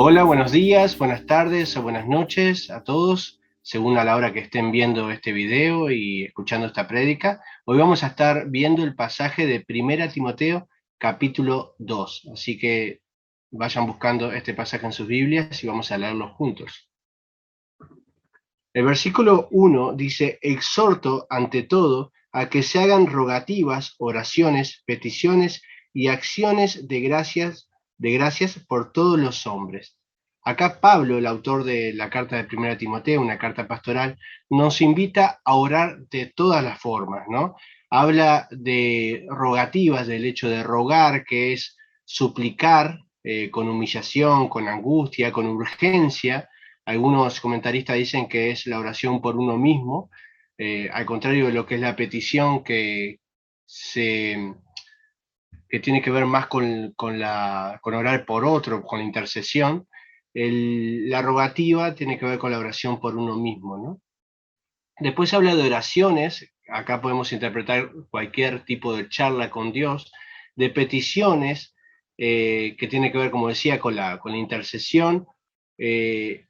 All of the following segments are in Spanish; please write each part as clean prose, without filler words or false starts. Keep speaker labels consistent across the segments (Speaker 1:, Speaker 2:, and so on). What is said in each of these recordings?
Speaker 1: Hola, buenos días, buenas tardes o buenas noches a todos, según a la hora que estén viendo este video y escuchando esta prédica. Hoy vamos a estar viendo el pasaje de Primera Timoteo, capítulo 2. Así que vayan buscando este pasaje en sus Biblias y vamos a leerlo juntos. El versículo 1 dice: exhorto ante todo a que se hagan rogativas, oraciones, peticiones y acciones de gracias por todos los hombres. Acá Pablo, el autor de la carta de Primera Timoteo, una carta pastoral, nos invita a orar de todas las formas, ¿no? Habla de rogativas, del hecho de rogar, que es suplicar con humillación, con angustia, con urgencia. Algunos comentaristas dicen que es la oración por uno mismo, al contrario de lo que es la petición se, que tiene que ver más con orar por otro, con la intercesión. La rogativa tiene que ver con la oración por uno mismo, ¿no? Después habla de oraciones, acá podemos interpretar cualquier tipo de charla con Dios, de peticiones, que tiene que ver, como decía, con la intercesión,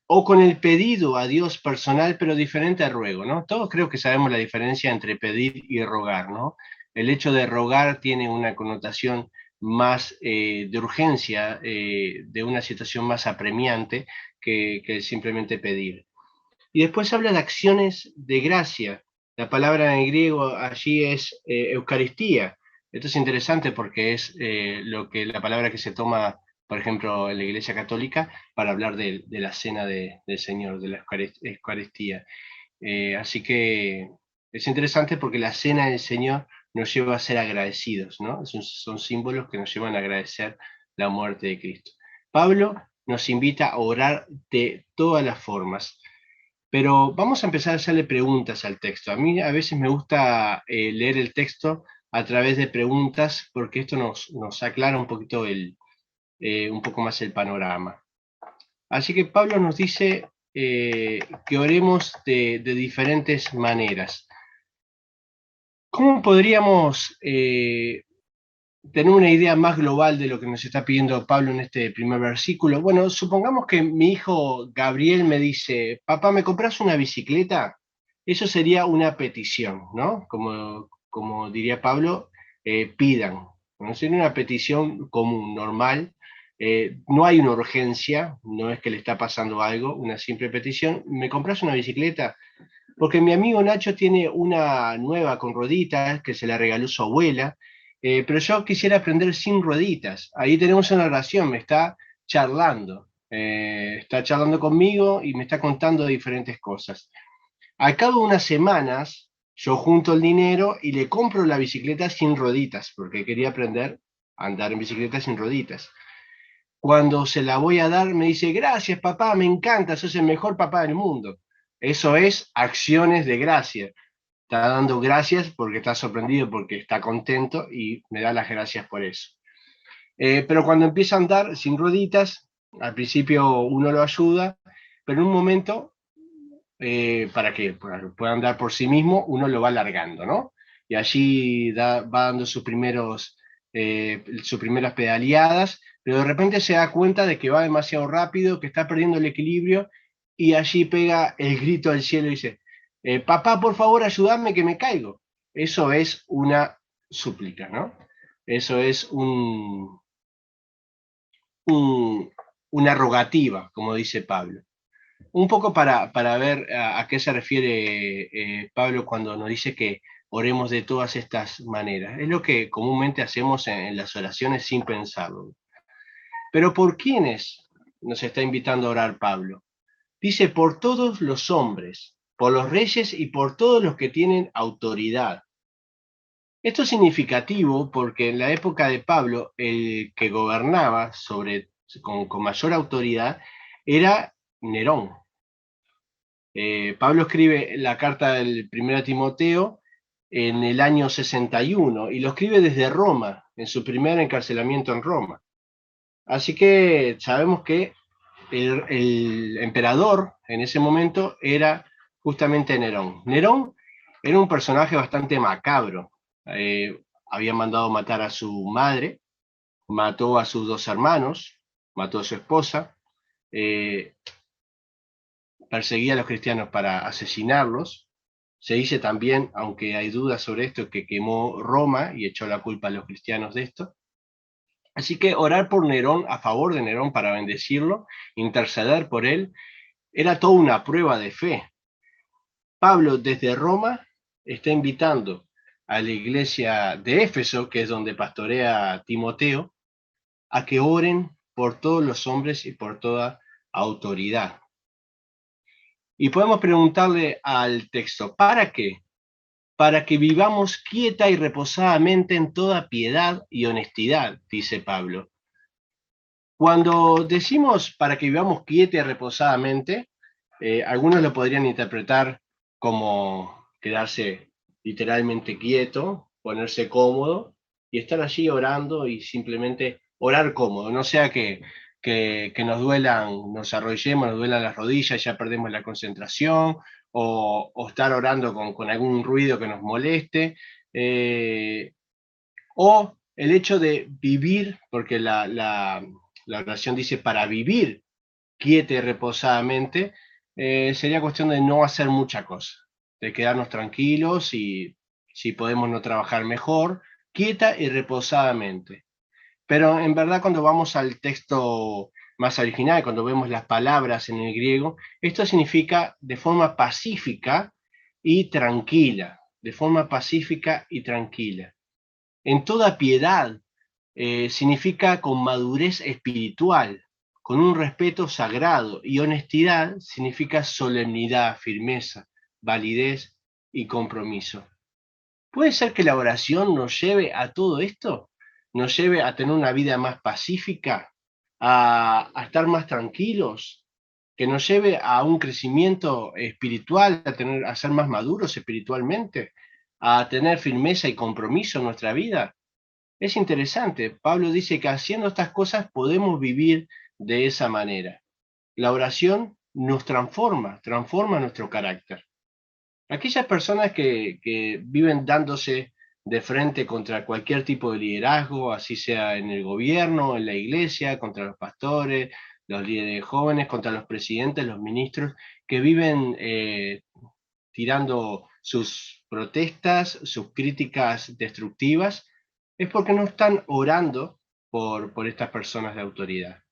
Speaker 1: o con el pedido a Dios personal, pero diferente al ruego, ¿no? Todos creo que sabemos la diferencia entre pedir y rogar, ¿no? El hecho de rogar tiene una connotación más de urgencia, de una situación más apremiante que simplemente pedir. Y después habla de acciones de gracia. La palabra en griego allí es Eucaristía. Esto es interesante porque es la palabra que se toma, por ejemplo, en la Iglesia Católica para hablar de la cena del Señor, de la Eucaristía. Así que es interesante porque la cena del Señor nos lleva a ser agradecidos, ¿no? Son símbolos que nos llevan a agradecer la muerte de Cristo. Pablo nos invita a orar de todas las formas. Pero vamos a empezar a hacerle preguntas al texto. A mí a veces me gusta leer el texto a través de preguntas porque esto nos aclara un poquito un poco más el panorama. Así que Pablo nos dice que oremos de diferentes maneras. ¿Cómo podríamos tener una idea más global de lo que nos está pidiendo Pablo en este primer versículo? Bueno, supongamos que mi hijo Gabriel me dice: papá, ¿me compras una bicicleta? Eso sería una petición, ¿no? Como diría Pablo, pidan, ¿no? Sería una petición común, normal. No hay una urgencia, no es que le está pasando algo, una simple petición. ¿Me compras una bicicleta? Porque mi amigo Nacho tiene una nueva con rueditas que se la regaló su abuela, pero yo quisiera aprender sin rueditas. Ahí tenemos una relación, me está charlando conmigo y me está contando diferentes cosas. Al cabo de unas semanas, yo junto el dinero y le compro la bicicleta sin rueditas, porque quería aprender a andar en bicicleta sin rueditas. Cuando se la voy a dar, me dice: gracias, papá, me encanta, sos el mejor papá del mundo. Eso es acciones de gracia. Está dando gracias porque está sorprendido, porque está contento y me da las gracias por eso. Pero cuando empieza a andar sin rueditas, al principio uno lo ayuda, pero en un momento, para que pueda andar por sí mismo, uno lo va alargando, ¿no? Y allí va dando sus primeras pedaleadas, pero de repente se da cuenta de que va demasiado rápido, que está perdiendo el equilibrio, y allí pega el grito al cielo y dice: papá, por favor, ayúdame que me caigo. Eso es una súplica, ¿no? Eso es una rogativa, como dice Pablo. Un poco para ver a qué se refiere Pablo cuando nos dice que oremos de todas estas maneras. Es lo que comúnmente hacemos en las oraciones sin pensarlo. Pero ¿por quiénes nos está invitando a orar Pablo? Dice: por todos los hombres, por los reyes y por todos los que tienen autoridad. Esto es significativo porque en la época de Pablo, el que gobernaba con mayor autoridad era Nerón. Pablo escribe la carta del 1 Timoteo en el año 61 y lo escribe desde Roma, en su primer encarcelamiento en Roma. Así que sabemos que el emperador en ese momento era justamente Nerón. Nerón era un personaje bastante macabro. Había mandado matar a su madre, mató a sus dos hermanos, mató a su esposa, perseguía a los cristianos para asesinarlos. Se dice también, aunque hay dudas sobre esto, que quemó Roma y echó la culpa a los cristianos de esto. Así que orar por Nerón, a favor de Nerón, para bendecirlo, interceder por él, era toda una prueba de fe. Pablo desde Roma está invitando a la iglesia de Éfeso, que es donde pastorea Timoteo, a que oren por todos los hombres y por toda autoridad. Y podemos preguntarle al texto, ¿para qué? Para que vivamos quieta y reposadamente en toda piedad y honestidad, dice Pablo. Cuando decimos para que vivamos quieta y reposadamente, algunos lo podrían interpretar como quedarse literalmente quieto, ponerse cómodo y estar allí orando y simplemente orar cómodo, no sea que nos duelan, nos arrodillemos, nos duelan las rodillas y ya perdemos la concentración, o estar orando con algún ruido que nos moleste, o el hecho de vivir, porque la oración dice para vivir quieta y reposadamente, sería cuestión de no hacer mucha cosa, de quedarnos tranquilos y si podemos no trabajar mejor, quieta y reposadamente. Pero en verdad cuando vamos al texto más original, cuando vemos las palabras en el griego, esto significa de forma pacífica y tranquila, de forma pacífica y tranquila. En toda piedad significa con madurez espiritual, con un respeto sagrado, y honestidad significa solemnidad, firmeza, validez y compromiso. ¿Puede ser que la oración nos lleve a todo esto? ¿Nos lleve a tener una vida más pacífica, a estar más tranquilos, que nos lleve a un crecimiento espiritual, a ser más maduros espiritualmente, a tener firmeza y compromiso en nuestra vida? Es interesante, Pablo dice que haciendo estas cosas podemos vivir de esa manera. La oración nos transforma nuestro carácter. Aquellas personas que viven dándose de frente contra cualquier tipo de liderazgo, así sea en el gobierno, en la iglesia, contra los pastores, los líderes jóvenes, contra los presidentes, los ministros, que viven tirando sus protestas, sus críticas destructivas, es porque no están orando por estas personas de autoridad.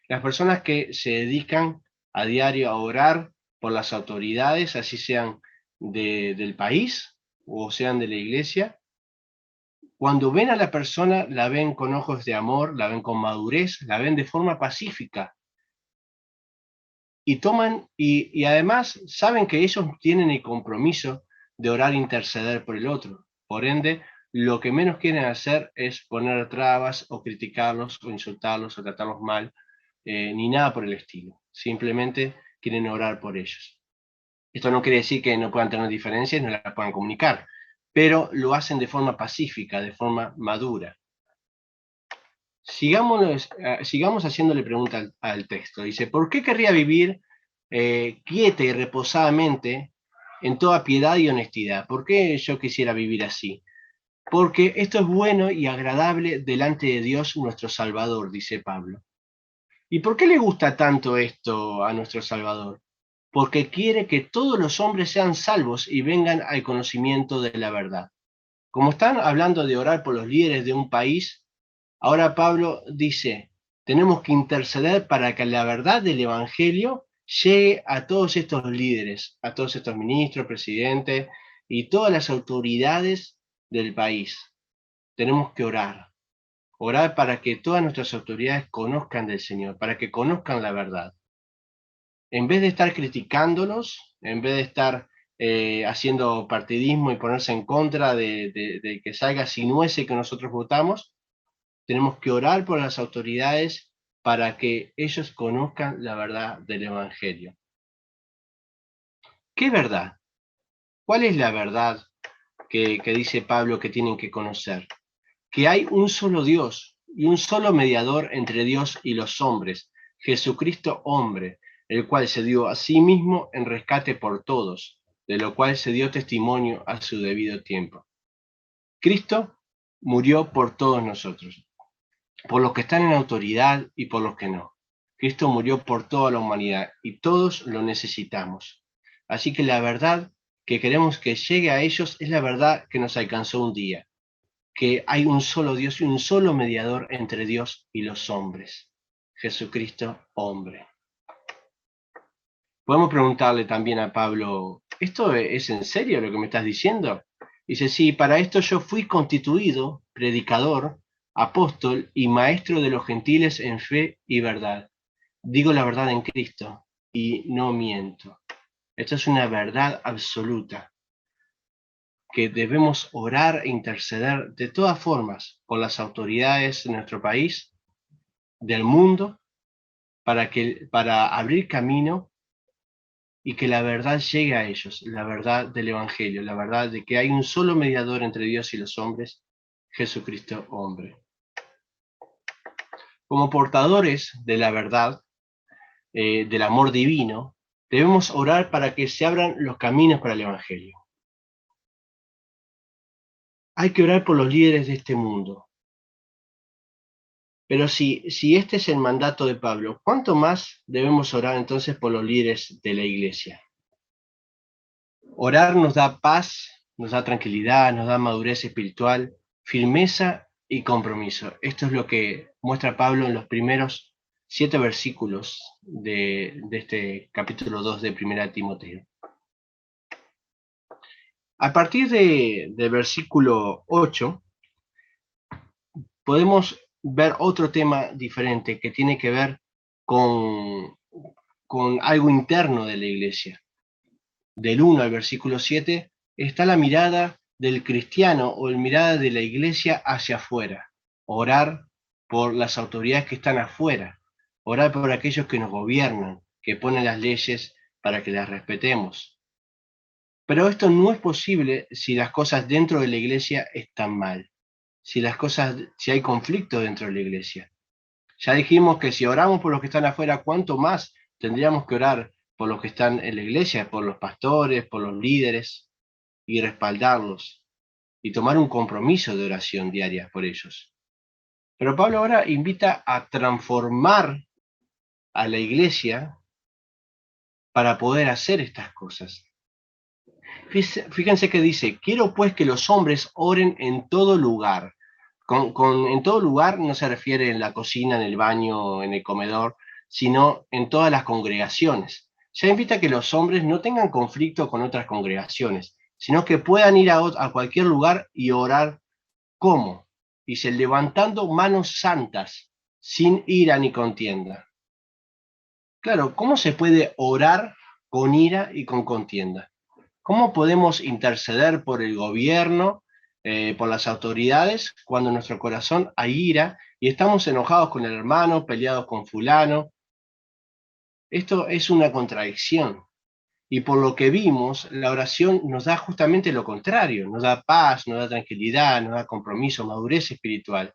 Speaker 1: Las personas que se dedican a diario a orar por las autoridades, así sean del país o sean de la iglesia, cuando ven a la persona, la ven con ojos de amor, la ven con madurez, la ven de forma pacífica, y además saben que ellos tienen el compromiso de orar e interceder por el otro. Por ende, lo que menos quieren hacer es poner trabas o criticarlos o insultarlos o tratarlos mal, ni nada por el estilo. Simplemente quieren orar por ellos. Esto no quiere decir que no puedan tener diferencias, no las puedan comunicar, pero lo hacen de forma pacífica, de forma madura. Sigamos haciéndole pregunta al texto. Dice, ¿por qué querría vivir quieta y reposadamente en toda piedad y honestidad? ¿Por qué yo quisiera vivir así? Porque esto es bueno y agradable delante de Dios nuestro Salvador, dice Pablo. ¿Y por qué le gusta tanto esto a nuestro Salvador? Porque quiere que todos los hombres sean salvos y vengan al conocimiento de la verdad. Como están hablando de orar por los líderes de un país, ahora Pablo dice, tenemos que interceder para que la verdad del Evangelio llegue a todos estos líderes, a todos estos ministros, presidentes y todas las autoridades del país. Tenemos que orar para que todas nuestras autoridades conozcan del Señor, para que conozcan la verdad. En vez de estar criticándolos, en vez de estar haciendo partidismo y ponerse en contra de que salga sino ese que nosotros votamos, tenemos que orar por las autoridades para que ellos conozcan la verdad del Evangelio. ¿Qué verdad? ¿Cuál es la verdad que dice Pablo que tienen que conocer? Que hay un solo Dios y un solo mediador entre Dios y los hombres, Jesucristo hombre, el cual se dio a sí mismo en rescate por todos, de lo cual se dio testimonio a su debido tiempo. Cristo murió por todos nosotros, por los que están en autoridad y por los que no. Cristo murió por toda la humanidad y todos lo necesitamos. Así que la verdad que queremos que llegue a ellos es la verdad que nos alcanzó un día, que hay un solo Dios y un solo mediador entre Dios y los hombres, Jesucristo hombre. Podemos preguntarle también a Pablo, ¿esto es en serio lo que me estás diciendo? Dice, sí, para esto yo fui constituido predicador, apóstol y maestro de los gentiles en fe y verdad. Digo la verdad en Cristo y no miento. Esto es una verdad absoluta, que debemos orar e interceder de todas formas por las autoridades de nuestro país, del mundo, para abrir camino y que la verdad llegue a ellos, la verdad del Evangelio, la verdad de que hay un solo mediador entre Dios y los hombres, Jesucristo hombre. Como portadores de la verdad, del amor divino, debemos orar para que se abran los caminos para el Evangelio. Hay que orar por los líderes de este mundo. Pero si este es el mandato de Pablo, ¿cuánto más debemos orar entonces por los líderes de la iglesia? Orar nos da paz, nos da tranquilidad, nos da madurez espiritual, firmeza y compromiso. Esto es lo que muestra Pablo en los primeros 7 versículos de este capítulo 2 de 1 Timoteo. A partir del versículo 8, podemos ver otro tema diferente que tiene que ver con algo interno de la iglesia. Del 1 al versículo 7 está la mirada del cristiano o la mirada de la iglesia hacia afuera. Orar por las autoridades que están afuera. Orar por aquellos que nos gobiernan, que ponen las leyes para que las respetemos. Pero esto no es posible si las cosas dentro de la iglesia están mal. Si hay conflicto dentro de la iglesia. Ya dijimos que si oramos por los que están afuera, ¿cuánto más tendríamos que orar por los que están en la iglesia, por los pastores, por los líderes, y respaldarlos, y tomar un compromiso de oración diaria por ellos? Pero Pablo ahora invita a transformar a la iglesia para poder hacer estas cosas. Fíjense que dice, quiero pues que los hombres oren en todo lugar. En todo lugar no se refiere en la cocina, en el baño, en el comedor, sino en todas las congregaciones. Ya invita a que los hombres no tengan conflicto con otras congregaciones, sino que puedan ir a cualquier lugar y orar. ¿Cómo? Dice, levantando manos santas, sin ira ni contienda. Claro, ¿cómo se puede orar con ira y con contienda? ¿Cómo podemos interceder por el gobierno, por las autoridades, cuando en nuestro corazón hay ira y estamos enojados con el hermano, peleados con fulano? Esto es una contradicción. Y por lo que vimos, la oración nos da justamente lo contrario, nos da paz, nos da tranquilidad, nos da compromiso, madurez espiritual.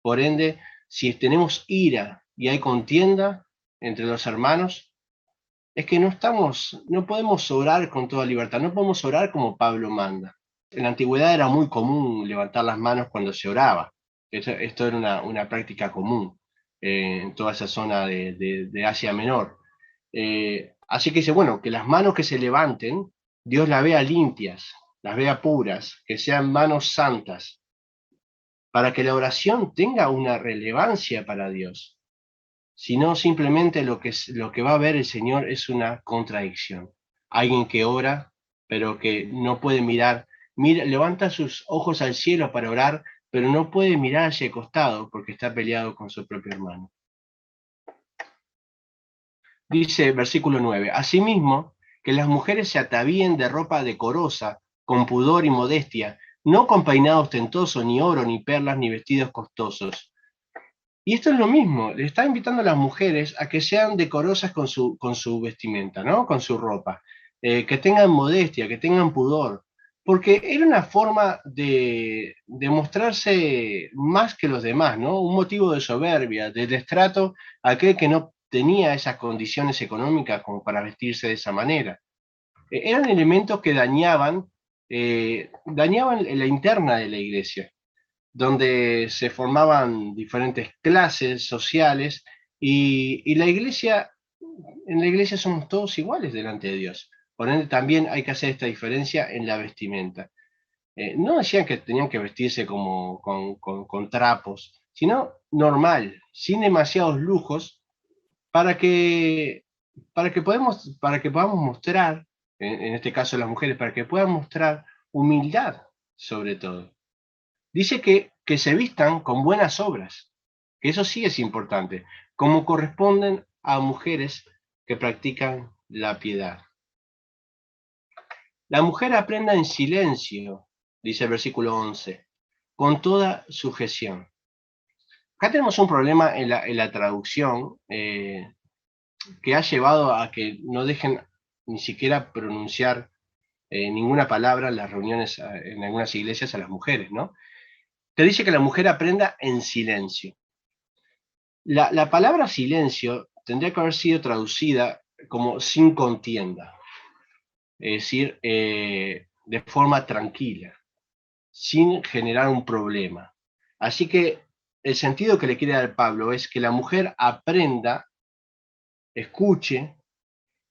Speaker 1: Por ende, si tenemos ira y hay contienda entre los hermanos, es que no podemos orar con toda libertad, no podemos orar como Pablo manda. En la antigüedad era muy común levantar las manos cuando se oraba. Esto era una práctica común en toda esa zona de Asia Menor. Así que dice, bueno, que las manos que se levanten, Dios las vea limpias, las vea puras, que sean manos santas, para que la oración tenga una relevancia para Dios. Si no, simplemente lo que va a ver el Señor es una contradicción. Alguien que ora, pero que no puede mirar, levanta sus ojos al cielo para orar, pero no puede mirar hacia el costado porque está peleado con su propio hermano. Dice versículo 9, asimismo, que las mujeres se atavíen de ropa decorosa, con pudor y modestia, no con peinado ostentoso, ni oro, ni perlas, ni vestidos costosos. Y esto es lo mismo, le está invitando a las mujeres a que sean decorosas con su vestimenta, ¿no? Con su ropa, que tengan modestia, que tengan pudor, porque era una forma de mostrarse más que los demás, ¿no? Un motivo de soberbia, de destrato a aquel que no tenía esas condiciones económicas como para vestirse de esa manera. Eran elementos que dañaban la interna de la iglesia donde se formaban diferentes clases sociales Y en la iglesia somos todos iguales delante de Dios. Por ende, también hay que hacer esta diferencia en la vestimenta. No decían que tenían que vestirse como con trapos, sino normal, sin demasiados lujos, para que, para que podamos mostrar, en este caso las mujeres, para que puedan mostrar humildad sobre todo. Dice que se vistan con buenas obras, que eso sí es importante, como corresponden a mujeres que practican la piedad. La mujer aprenda en silencio, dice el versículo 11, con toda sujeción. Acá tenemos un problema en la traducción que ha llevado a que no dejen ni siquiera pronunciar ninguna palabra en las reuniones en algunas iglesias a las mujeres, ¿no? Te dice que la mujer aprenda en silencio. La palabra silencio tendría que haber sido traducida como sin contienda, es decir, de forma tranquila, sin generar un problema. Así que el sentido que le quiere dar Pablo es que la mujer aprenda, escuche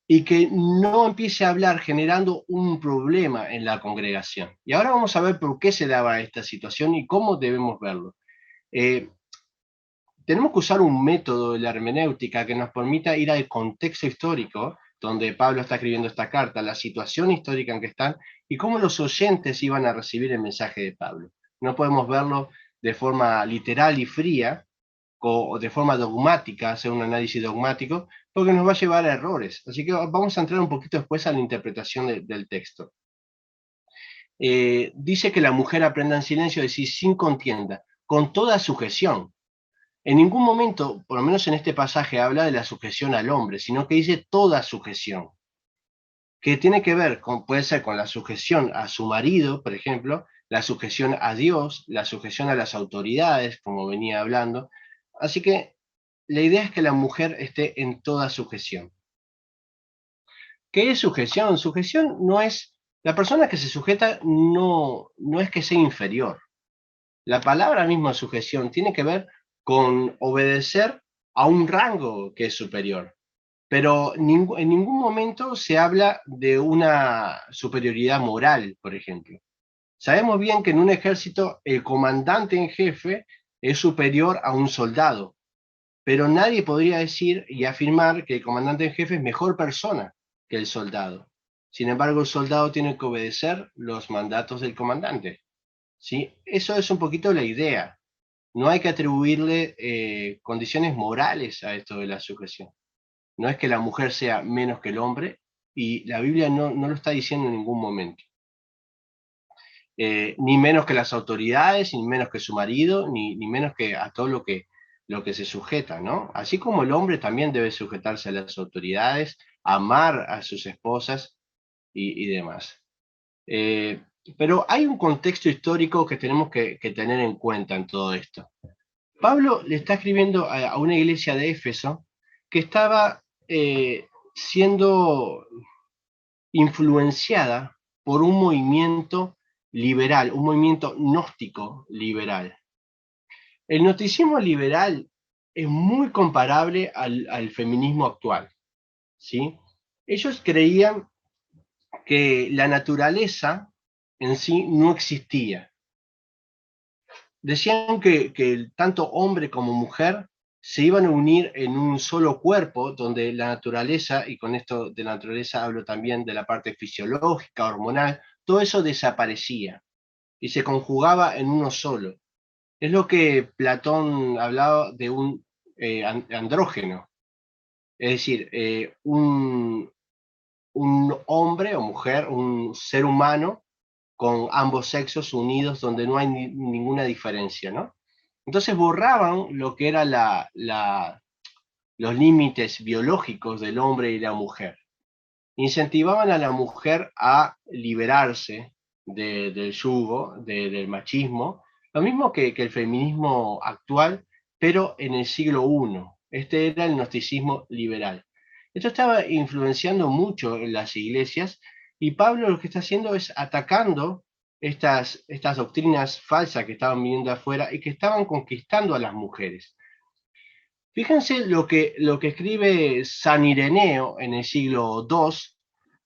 Speaker 1: y que no empiece a hablar generando un problema en la congregación. Y ahora vamos a ver por qué se daba esta situación y cómo debemos verlo. Eh, Tenemos que usar un método de la hermenéutica que nos permita ir al contexto histórico donde Pablo está escribiendo esta carta, la situación histórica en que están y cómo los oyentes iban a recibir el mensaje de Pablo. No podemos verlo de forma literal y fría o de forma dogmática, hacer un análisis dogmático, porque nos va a llevar a errores. Así que vamos a entrar un poquito después a la interpretación del texto. Dice que la mujer aprenda en silencio, es decir, sin contienda, con toda sujeción. En ningún momento, por lo menos en este pasaje, habla de la sujeción al hombre, sino que dice toda sujeción, que tiene que ver con, puede ser con la sujeción a su marido, por ejemplo, la sujeción a Dios, la sujeción a las autoridades, como venía hablando. Así que la idea es que la mujer esté en toda sujeción. ¿Qué es sujeción? Sujeción no es, la persona que se sujeta no es que sea inferior. La palabra misma sujeción tiene que ver con obedecer a un rango que es superior, pero en ningún momento se habla de una superioridad moral, por ejemplo. Sabemos bien que en un ejército el comandante en jefe es superior a un soldado, pero nadie podría decir y afirmar que el comandante en jefe es mejor persona que el soldado. Sin embargo, el soldado tiene que obedecer los mandatos del comandante. ¿Sí? Eso es un poquito la idea. No hay que atribuirle condiciones morales a esto de la sujeción. No es que la mujer sea menos que el hombre, y la Biblia no lo está diciendo en ningún momento. Ni menos que las autoridades, ni menos que su marido, ni menos que a todo lo que se sujeta, ¿no? Así como el hombre también debe sujetarse a las autoridades, amar a sus esposas y demás. Eh, pero hay un contexto histórico que tenemos que tener en cuenta en todo esto. Pablo le está escribiendo a una iglesia de Éfeso que estaba siendo influenciada por un movimiento liberal, un movimiento gnóstico liberal. El gnosticismo liberal es muy comparable al feminismo actual, ¿sí? Ellos creían que la naturaleza en sí no existía. Decían que tanto hombre como mujer se iban a unir en un solo cuerpo, donde la naturaleza, y con esto de la naturaleza hablo también de la parte fisiológica, hormonal, todo eso desaparecía y se conjugaba en uno solo. Es lo que Platón hablaba de un andrógeno, es decir, un hombre o mujer, un ser humano con ambos sexos unidos donde no hay ninguna diferencia, ¿no? Entonces borraban lo que eran los límites biológicos del hombre y la mujer. Incentivaban a la mujer a liberarse del yugo, del machismo, lo mismo que el feminismo actual, pero en el siglo I. Este era el gnosticismo liberal. Esto estaba influenciando mucho en las iglesias y Pablo lo que está haciendo es atacando estas doctrinas falsas que estaban viniendo afuera y que estaban conquistando a las mujeres. Fíjense lo que escribe San Ireneo en el siglo II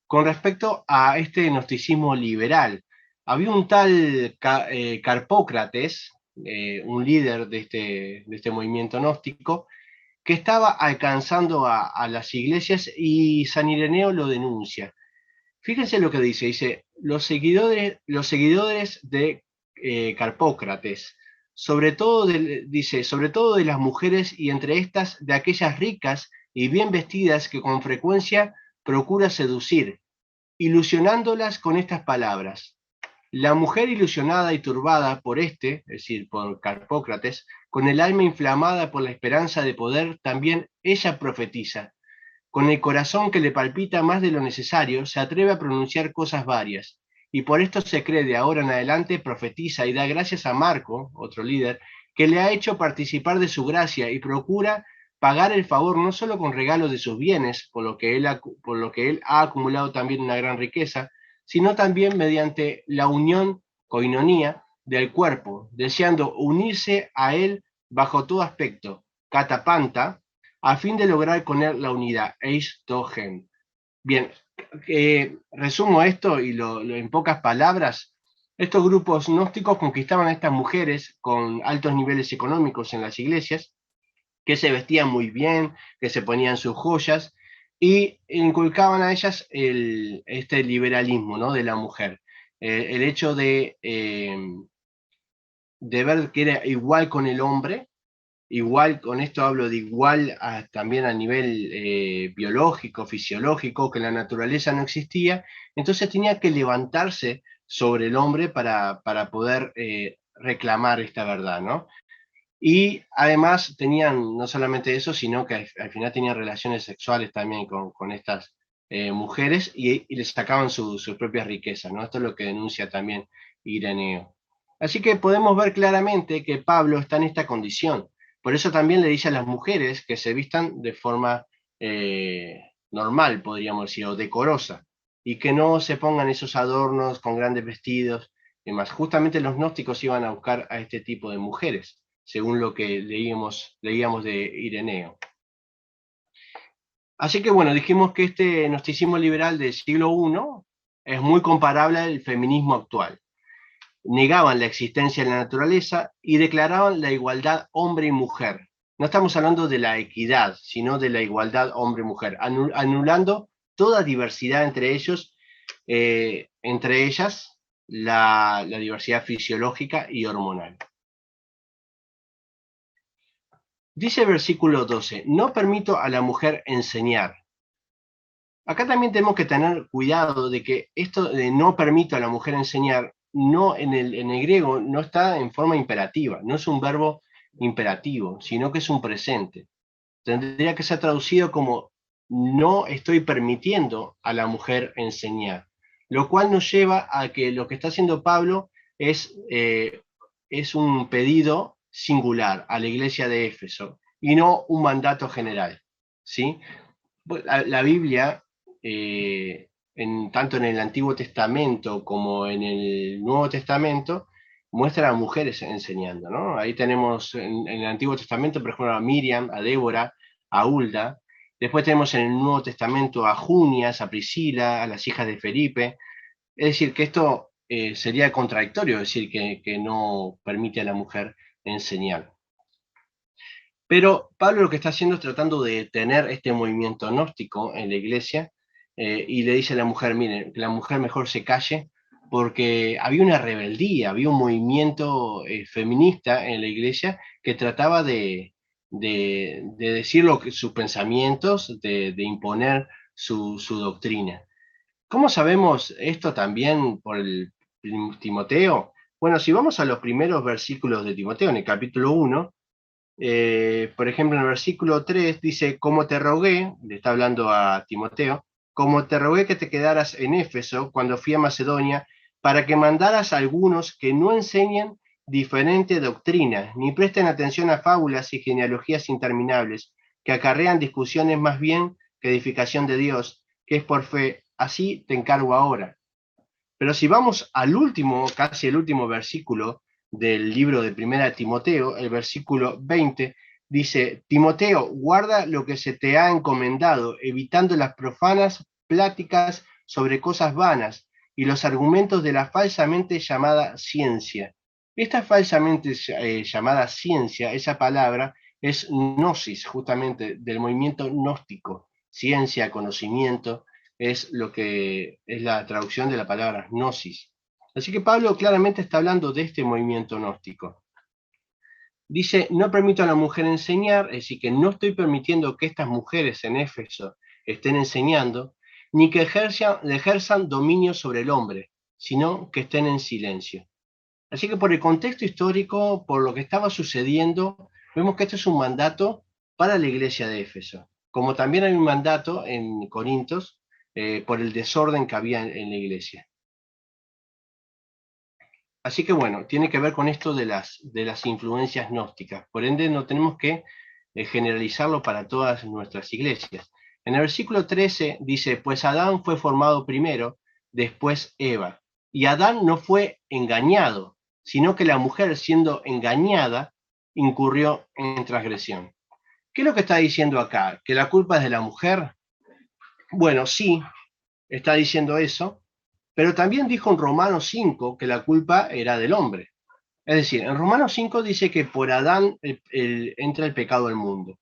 Speaker 1: con respecto a este gnosticismo liberal. Había un tal Carpócrates, un líder de este movimiento gnóstico, que estaba alcanzando a las iglesias y San Ireneo lo denuncia. Fíjense lo que dice, los seguidores de Carpócrates, dice, sobre todo de las mujeres y entre estas de aquellas ricas y bien vestidas que con frecuencia procura seducir, ilusionándolas con estas palabras. La mujer ilusionada y turbada por es decir, por Carpócrates, con el alma inflamada por la esperanza de poder, también ella profetiza. Con el corazón que le palpita más de lo necesario, se atreve a pronunciar cosas varias, y por esto se cree de ahora en adelante profetiza y da gracias a Marco, otro líder, que le ha hecho participar de su gracia y procura pagar el favor no solo con regalos de sus bienes, por lo que él ha acumulado también una gran riqueza, sino también mediante la unión, coinonía, del cuerpo, deseando unirse a él bajo todo aspecto, catapanta, a fin de lograr con él la unidad, eis to gen. Bien, resumo esto y en pocas palabras. Estos grupos gnósticos conquistaban a estas mujeres con altos niveles económicos en las iglesias, que se vestían muy bien, que se ponían sus joyas y inculcaban a ellas este liberalismo, ¿no?, de la mujer. El hecho de ver que era igual con el hombre. Igual, con esto hablo de igual también a nivel biológico, fisiológico, que la naturaleza no existía, entonces tenía que levantarse sobre el hombre para poder reclamar esta verdad, ¿no? Y además tenían no solamente eso, sino que al final tenían relaciones sexuales también con estas mujeres y les sacaban sus propias riquezas, ¿no? Esto es lo que denuncia también Ireneo. Así que podemos ver claramente que Pablo está en esta condición. Por eso también le dice a las mujeres que se vistan de forma normal, podríamos decir, o decorosa, y que no se pongan esos adornos con grandes vestidos y más. Justamente los gnósticos iban a buscar a este tipo de mujeres según lo que leíamos de Ireneo. Así que bueno, dijimos que este gnosticismo liberal del siglo I es muy comparable al feminismo actual. Negaban la existencia de la naturaleza y declaraban la igualdad hombre y mujer. No estamos hablando de la equidad, sino de la igualdad hombre-mujer, anulando toda diversidad entre ellos, entre ellas la diversidad fisiológica y hormonal. Dice el versículo 12, no permito a la mujer enseñar. Acá también tenemos que tener cuidado de que esto de no permito a la mujer enseñar, no en el griego no está en forma imperativa, no es un verbo imperativo, sino que es un presente. Tendría que ser traducido como no estoy permitiendo a la mujer enseñar, lo cual nos lleva a que lo que está haciendo Pablo es un pedido singular a la iglesia de Éfeso y no un mandato general, ¿sí? La Biblia, tanto en el Antiguo Testamento como en el Nuevo Testamento, muestra a mujeres enseñando, ¿no? Ahí tenemos en el Antiguo Testamento, por ejemplo, a Miriam, a Débora, a Hulda. Después tenemos en el Nuevo Testamento a Junias, a Priscila, a las hijas de Felipe. Es decir, que esto sería contradictorio, decir que no permite a la mujer enseñar. Pero Pablo lo que está haciendo es tratando de detener este movimiento gnóstico en la iglesia y le dice a la mujer, miren, que la mujer mejor se calle porque había una rebeldía, había un movimiento feminista en la iglesia que trataba de decir sus pensamientos, de imponer su doctrina. ¿Cómo sabemos esto también por el Timoteo? Bueno, si vamos a los primeros versículos de Timoteo, en el capítulo 1, por ejemplo, en el versículo 3 dice, como te rogué, le está hablando a Timoteo, como te rogué que te quedaras en Éfeso cuando fui a Macedonia, para que mandaras a algunos que no enseñen diferente doctrina, ni presten atención a fábulas y genealogías interminables, que acarrean discusiones más bien que edificación de Dios, que es por fe. Así te encargo ahora. Pero si vamos al último, casi el último versículo del libro de Primera Timoteo, el versículo 20, Dice, Timoteo, guarda lo que se te ha encomendado, evitando las profanas pláticas sobre cosas vanas y los argumentos de la falsamente llamada ciencia. Esta falsamente llamada ciencia, esa palabra, es gnosis, justamente del movimiento gnóstico. Ciencia, conocimiento, es lo que es la traducción de la palabra gnosis. Así que Pablo claramente está hablando de este movimiento gnóstico. Dice, no permito a la mujer enseñar, es decir, que no estoy permitiendo que estas mujeres en Éfeso estén enseñando, ni que ejerzan dominio sobre el hombre, sino que estén en silencio. Así que por el contexto histórico, por lo que estaba sucediendo, vemos que esto es un mandato para la iglesia de Éfeso, como también hay un mandato en Corintios por el desorden que había en la iglesia. Así que bueno, tiene que ver con esto de las influencias gnósticas. Por ende, no tenemos que generalizarlo para todas nuestras iglesias. En el versículo 13 dice, pues Adán fue formado primero, después Eva. Y Adán no fue engañado, sino que la mujer, siendo engañada, incurrió en transgresión. ¿Qué es lo que está diciendo acá? ¿Que la culpa es de la mujer? Bueno, sí, está diciendo eso, pero también dijo en Romanos 5 que la culpa era del hombre. Es decir, en Romanos 5 dice que por Adán entra el pecado al mundo.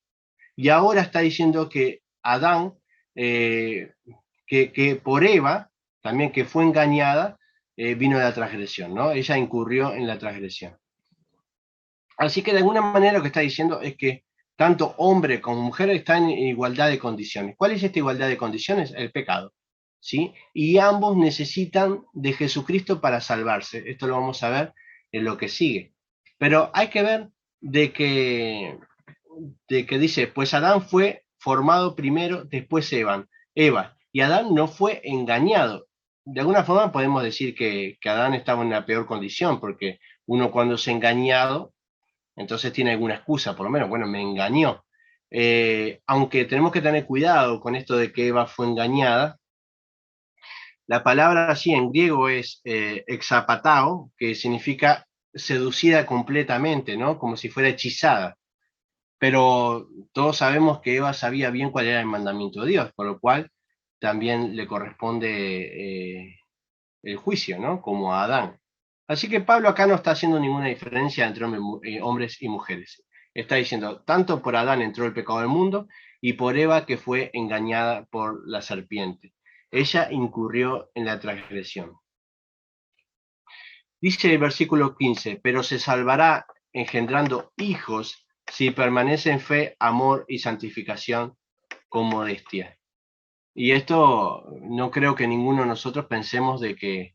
Speaker 1: Y ahora está diciendo que Adán, que por Eva, también que fue engañada, vino la transgresión, ¿no? Ella incurrió en la transgresión. Así que de alguna manera lo que está diciendo es que tanto hombre como mujer están en igualdad de condiciones. ¿Cuál es esta igualdad de condiciones? El pecado. ¿Sí? Y ambos necesitan de Jesucristo para salvarse. Esto lo vamos a ver en lo que sigue. Pero hay que ver de que dice, pues Adán fue formado primero, después Eva. Y Adán no fue engañado. De alguna forma podemos decir que Adán estaba en una peor condición, porque uno cuando es engañado entonces tiene alguna excusa, por lo menos, bueno, me engañó. Aunque tenemos que tener cuidado con esto de que Eva fue engañada, la palabra así en griego es exapatao, que significa seducida completamente, ¿no? Como si fuera hechizada. Pero todos sabemos que Eva sabía bien cuál era el mandamiento de Dios, por lo cual también le corresponde el juicio, ¿no? Como a Adán. Así que Pablo acá no está haciendo ninguna diferencia entre hombres y mujeres. Está diciendo, tanto por Adán entró el pecado al mundo y por Eva que fue engañada por la serpiente. Ella incurrió en la transgresión. Dice el versículo 15, pero se salvará engendrando hijos si permanece en fe, amor y santificación con modestia. Y esto no creo que ninguno de nosotros pensemos de que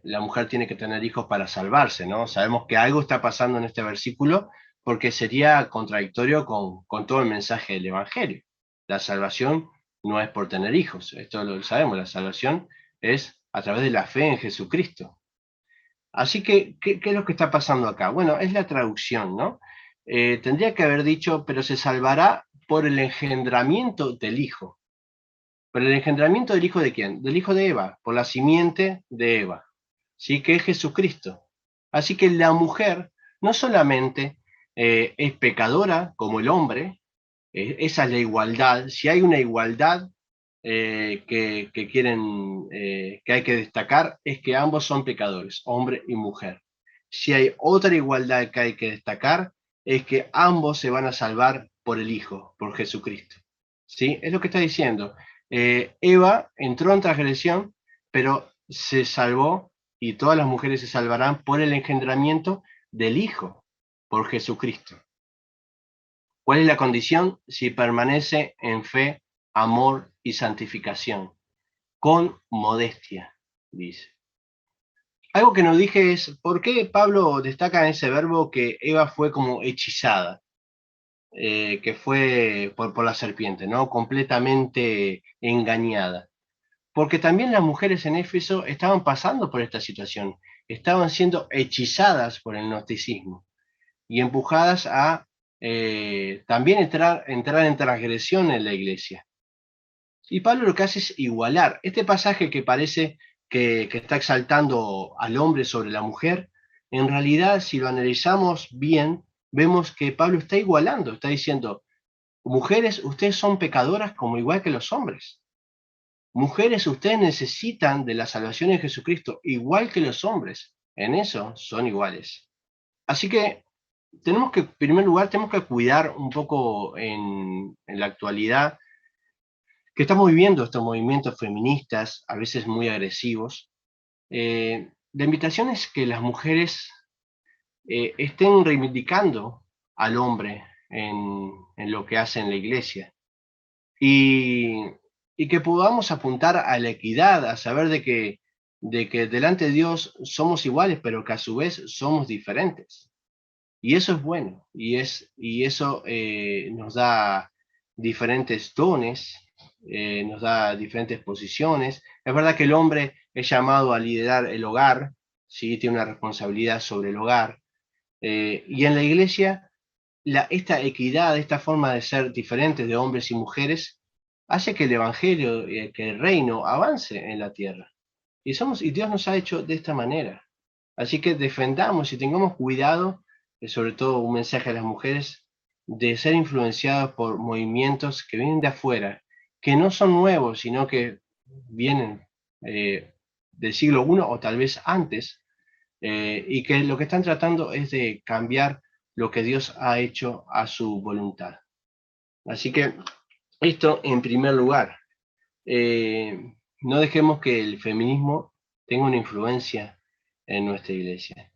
Speaker 1: la mujer tiene que tener hijos para salvarse, ¿no? Sabemos que algo está pasando en este versículo porque sería contradictorio con todo el mensaje del Evangelio. La salvación no es por tener hijos, esto lo sabemos, la salvación es a través de la fe en Jesucristo. Así que, ¿qué es lo que está pasando acá? Bueno, es la traducción, ¿no? Tendría que haber dicho, pero se salvará por el engendramiento del Hijo. ¿Pero el engendramiento del hijo de quién? Del hijo de Eva, por la simiente de Eva, ¿sí? Que es Jesucristo. Así que la mujer no solamente es pecadora como el hombre, esa es la igualdad. Si hay una igualdad que quieren, que hay que destacar, es que ambos son pecadores, hombre y mujer. Si hay otra igualdad que hay que destacar, es que ambos se van a salvar por el Hijo, por Jesucristo. ¿Sí? Es lo que está diciendo. Eva entró en transgresión, pero se salvó y todas las mujeres se salvarán por el engendramiento del Hijo, por Jesucristo. ¿Cuál es la condición? Si permanece en fe, amor y santificación, con modestia, dice. Algo que nos dije es, ¿por qué Pablo destaca en ese verbo que Eva fue como hechizada? Que fue por la serpiente, ¿no? Completamente engañada. Porque también las mujeres en Éfeso estaban pasando por esta situación, estaban siendo hechizadas por el gnosticismo y empujadas a también entrar en transgresión en la iglesia. Y Pablo lo que hace es igualar este pasaje que parece que está exaltando al hombre sobre la mujer, en realidad si lo analizamos bien, vemos que Pablo está igualando, está diciendo, mujeres, ustedes son pecadoras como igual que los hombres. Mujeres, ustedes necesitan de la salvación en Jesucristo, igual que los hombres. En eso son iguales. Así que tenemos que, en primer lugar, tenemos que cuidar un poco en la actualidad que estamos viviendo estos movimientos feministas, a veces muy agresivos. La invitación es que las mujeres estén reivindicando al hombre en lo que hace en la iglesia y, y que podamos apuntar a la equidad, a saber de que delante de Dios somos iguales, pero que a su vez somos diferentes. Y eso es bueno, y eso nos da diferentes dones, nos da diferentes posiciones. Es verdad que el hombre es llamado a liderar el hogar, ¿sí? Tiene una responsabilidad sobre el hogar. Y en la iglesia, esta equidad, esta forma de ser diferentes de hombres y mujeres, hace que el evangelio, que el reino avance en la tierra. Y Dios nos ha hecho de esta manera. Así que defendamos y tengamos cuidado, sobre todo un mensaje a las mujeres, de ser influenciados por movimientos que vienen de afuera, que no son nuevos, sino que vienen del siglo I o tal vez antes, y que lo que están tratando es de cambiar lo que Dios ha hecho a su voluntad. Así que esto en primer lugar. No dejemos que el feminismo tenga una influencia en nuestra iglesia.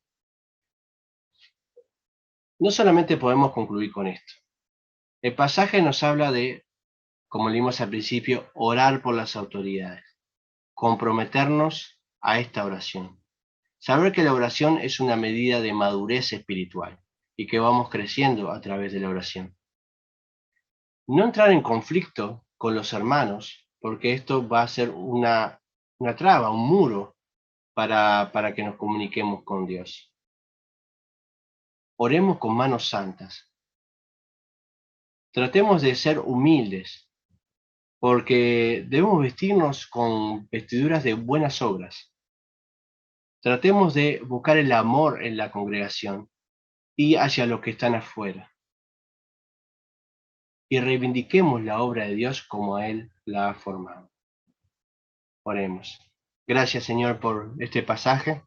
Speaker 1: No solamente podemos concluir con esto. El pasaje nos habla de, como leímos al principio, orar por las autoridades, comprometernos a esta oración. Saber que la oración es una medida de madurez espiritual y que vamos creciendo a través de la oración. No entrar en conflicto con los hermanos, porque esto va a ser una traba, un muro para que nos comuniquemos con Dios. Oremos con manos santas. Tratemos de ser humildes, porque debemos vestirnos con vestiduras de buenas obras. Tratemos de buscar el amor en la congregación y hacia los que están afuera. Y reivindiquemos la obra de Dios como Él la ha formado. Oremos. Gracias, Señor, por este pasaje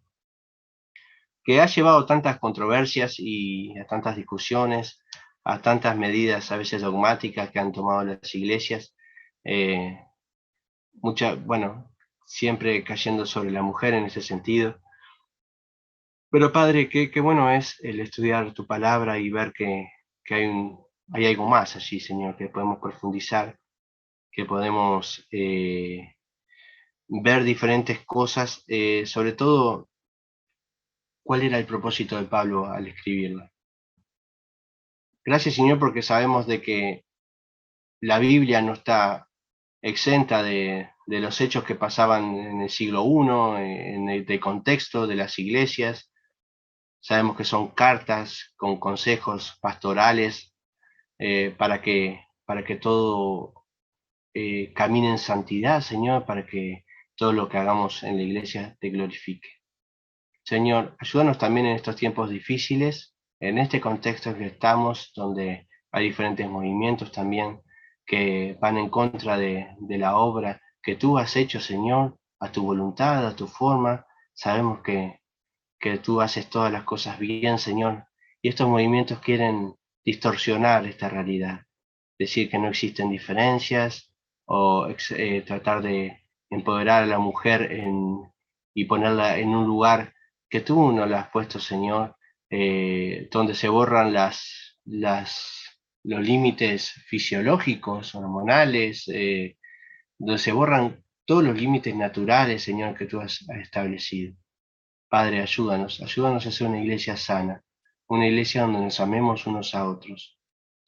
Speaker 1: que ha llevado tantas controversias y a tantas discusiones, a tantas medidas a veces dogmáticas que han tomado las iglesias, bueno, siempre cayendo sobre la mujer en ese sentido. Pero Padre, qué bueno es el estudiar tu palabra y ver que hay algo más allí, Señor, que podemos profundizar, que podemos ver diferentes cosas, sobre todo cuál era el propósito de Pablo al escribirla. Gracias, Señor, porque sabemos de que la Biblia no está exenta de los hechos que pasaban en el siglo I, en el contexto de las iglesias. Sabemos que son cartas con consejos pastorales para que todo camine en santidad, Señor, para que todo lo que hagamos en la iglesia te glorifique. Señor, ayúdanos también en estos tiempos difíciles, en este contexto en que estamos, donde hay diferentes movimientos también que van en contra de la obra que tú has hecho, Señor, a tu voluntad, a tu forma. Sabemos que tú haces todas las cosas bien, Señor, y estos movimientos quieren distorsionar esta realidad, decir que no existen diferencias o tratar de empoderar a la mujer y ponerla en un lugar que tú no la has puesto, Señor, donde se borran los límites fisiológicos, hormonales, donde se borran todos los límites naturales, Señor, que tú has establecido. Padre, ayúdanos a ser una iglesia sana, una iglesia donde nos amemos unos a otros,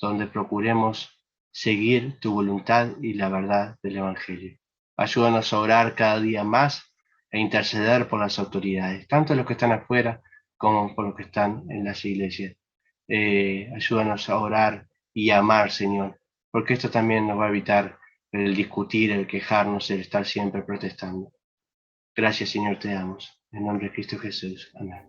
Speaker 1: donde procuremos seguir tu voluntad y la verdad del Evangelio. Ayúdanos a orar cada día más e interceder por las autoridades, tanto los que están afuera como por los que están en las iglesias. Ayúdanos a orar y a amar, Señor, porque esto también nos va a evitar el discutir, el quejarnos, el estar siempre protestando. Gracias, Señor, te damos. En nombre de Cristo Jesús. Amén.